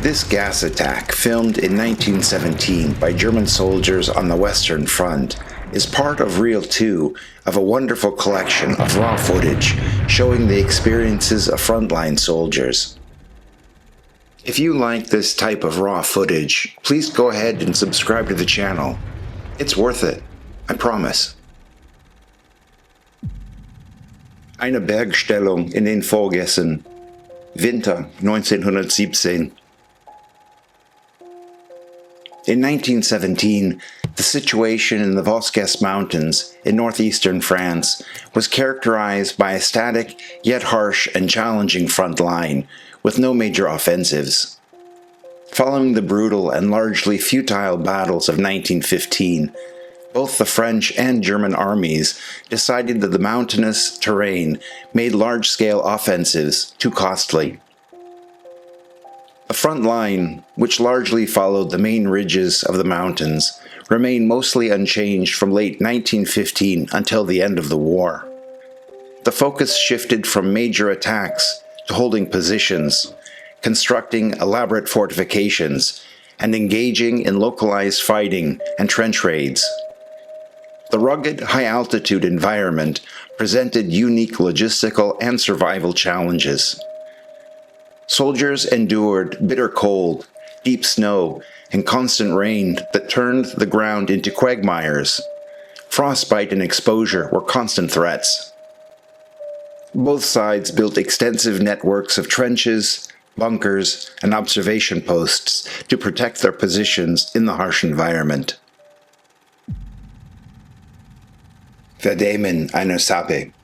This gas attack, filmed in 1917 by German soldiers on the Western Front, is part of Reel 2 of a wonderful collection of raw footage showing the experiences of frontline soldiers. If you like this type of raw footage, please go ahead and subscribe to the channel. It's worth it, I promise. Eine Bergstellung in den Vorgässen. Winter 1917. In 1917, the situation in the Vosges Mountains in northeastern France was characterized by a static yet harsh and challenging front line with no major offensives. Following the brutal and largely futile battles of 1915, both the French and German armies decided that the mountainous terrain made large-scale offensives too costly. The front line, which largely followed the main ridges of the mountains, remained mostly unchanged from late 1915 until the end of the war. The focus shifted from major attacks to holding positions, constructing elaborate fortifications, and engaging in localized fighting and trench raids. The rugged, high-altitude environment presented unique logistical and survival challenges. Soldiers endured bitter cold, deep snow, and constant rain that turned the ground into quagmires. Frostbite and exposure were constant threats. Both sides built extensive networks of trenches, bunkers, and observation posts to protect their positions in the harsh environment. Verdemen einer Sape.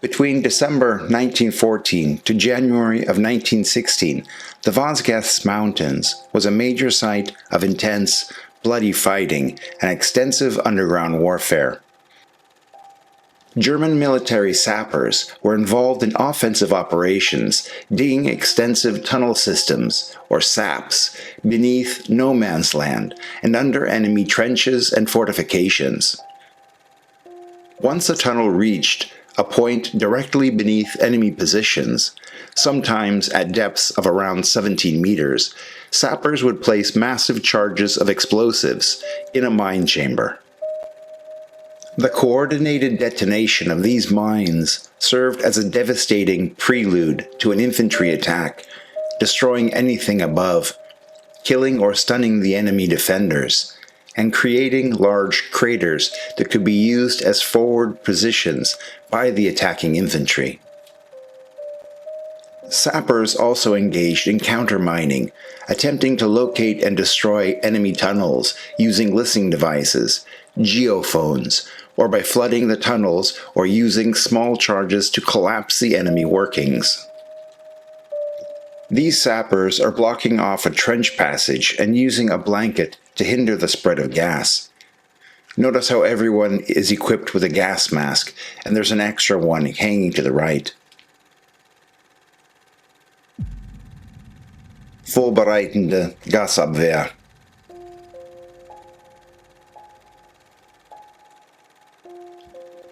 Between December 1914 to January of 1916, the Vosges Mountains was a major site of intense, bloody fighting and extensive underground warfare. German military sappers were involved in offensive operations, digging extensive tunnel systems, or SAPs, beneath no man's land and under enemy trenches and fortifications. Once a tunnel reached a point directly beneath enemy positions, sometimes at depths of around 17 meters, sappers would place massive charges of explosives in a mine chamber. The coordinated detonation of these mines served as a devastating prelude to an infantry attack, destroying anything above, killing or stunning the enemy defenders, and creating large craters that could be used as forward positions by the attacking infantry. Sappers also engaged in countermining, attempting to locate and destroy enemy tunnels using listening devices, geophones, or by flooding the tunnels or using small charges to collapse the enemy workings. These sappers are blocking off a trench passage and using a blanket to hinder the spread of gas. Notice how everyone is equipped with a gas mask, and there's an extra one hanging to the right. Vorbereitende Gasabwehr.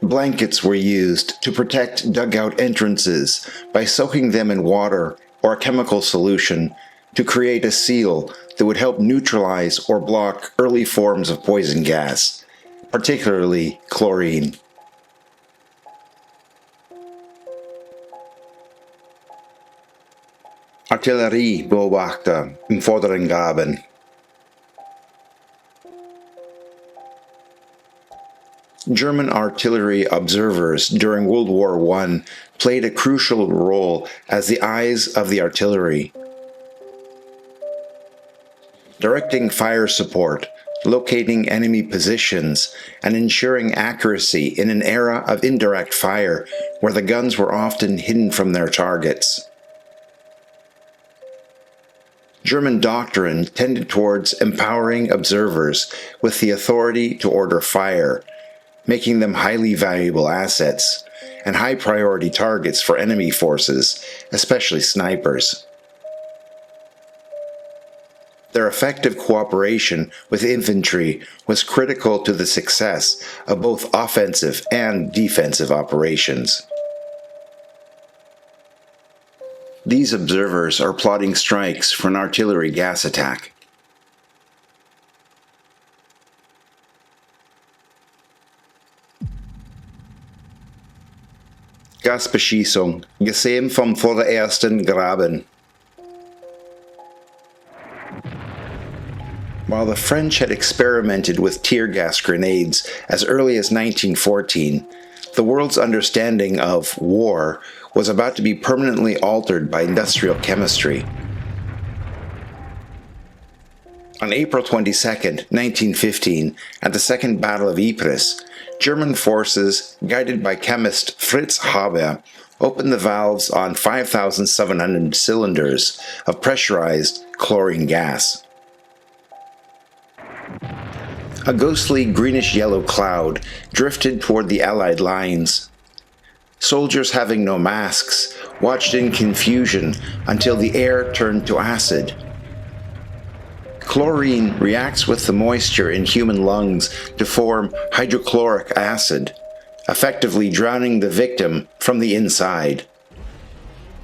Blankets were used to protect dugout entrances by soaking them in water or a chemical solution to create a seal that would help neutralize or block early forms of poison gas, particularly chlorine. Artilleriebeobachter im vorderen Graben. German artillery observers during World War I played a crucial role as the eyes of the artillery, directing fire support, locating enemy positions, and ensuring accuracy in an era of indirect fire where the guns were often hidden from their targets. German doctrine tended towards empowering observers with the authority to order fire, making them highly valuable assets and high-priority targets for enemy forces, especially snipers. Their effective cooperation with infantry was critical to the success of both offensive and defensive operations. These observers are plotting strikes for an artillery gas attack. Gasbeschießung, gesehen vom vorderersten Graben. While the French had experimented with tear gas grenades as early as 1914, the world's understanding of war was about to be permanently altered by industrial chemistry. On April 22, 1915, at the Second Battle of Ypres, German forces, guided by chemist Fritz Haber, opened the valves on 5,700 cylinders of pressurized chlorine gas. A ghostly greenish-yellow cloud drifted toward the Allied lines. Soldiers having no masks watched in confusion until the air turned to acid. Chlorine reacts with the moisture in human lungs to form hydrochloric acid, effectively drowning the victim from the inside.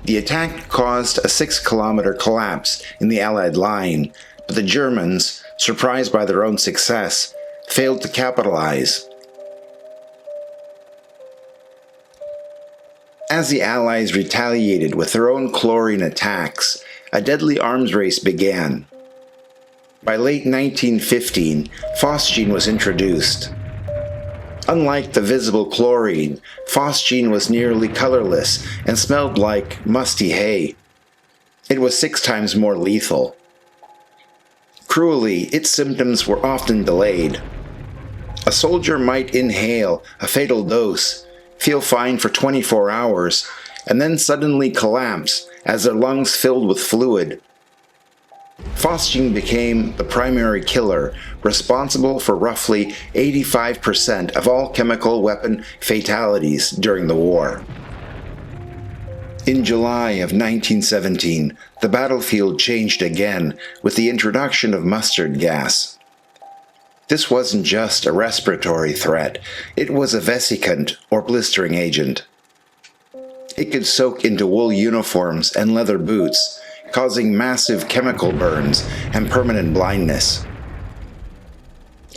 The attack caused a 6-kilometer collapse in the Allied line, but the Germans, surprised by their own success, failed to capitalize. As the Allies retaliated with their own chlorine attacks, a deadly arms race began. By late 1915, phosgene was introduced. Unlike the visible chlorine, phosgene was nearly colorless and smelled like musty hay. It was 6 times more lethal. Cruelly, its symptoms were often delayed. A soldier might inhale a fatal dose, feel fine for 24 hours, and then suddenly collapse as their lungs filled with fluid. Phosgene became the primary killer, responsible for roughly 85% of all chemical weapon fatalities during the war. In July of 1917, the battlefield changed again with the introduction of mustard gas. This wasn't just a respiratory threat, it was a vesicant or blistering agent. It could soak into wool uniforms and leather boots, causing massive chemical burns and permanent blindness.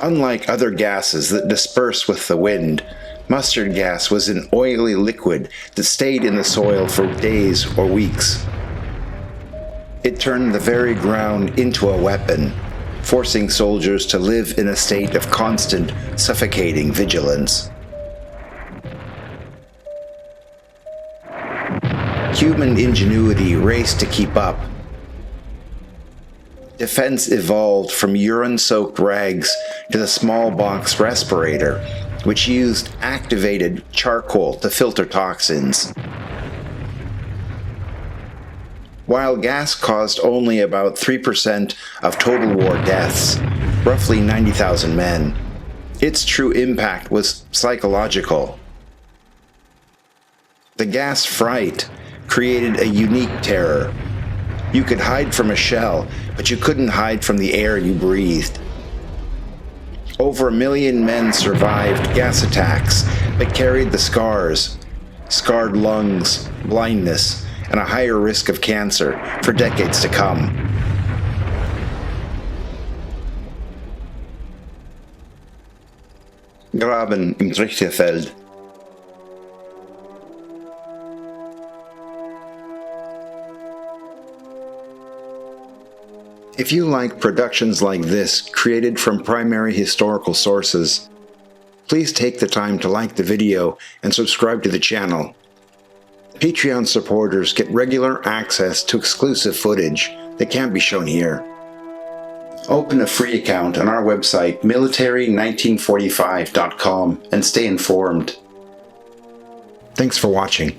Unlike other gases that disperse with the wind, mustard gas was an oily liquid that stayed in the soil for days or weeks. It turned the very ground into a weapon, forcing soldiers to live in a state of constant, suffocating vigilance. Human ingenuity raced to keep up. Defense evolved from urine-soaked rags to the smallpox respirator, which used activated charcoal to filter toxins. While gas caused only about 3% of total war deaths, roughly 90,000 men, its true impact was psychological. The gas fright created a unique terror. You could hide from a shell, but you couldn't hide from the air you breathed. Over 1 million men survived gas attacks, but carried the scars, scarred lungs, blindness, and a higher risk of cancer for decades to come. Graben im Trichterfeld. If you like productions like this created from primary historical sources, please take the time to like the video and subscribe to the channel. Patreon supporters get regular access to exclusive footage that can't be shown here. Open a free account on our website military1945.com and stay informed. Thanks for watching.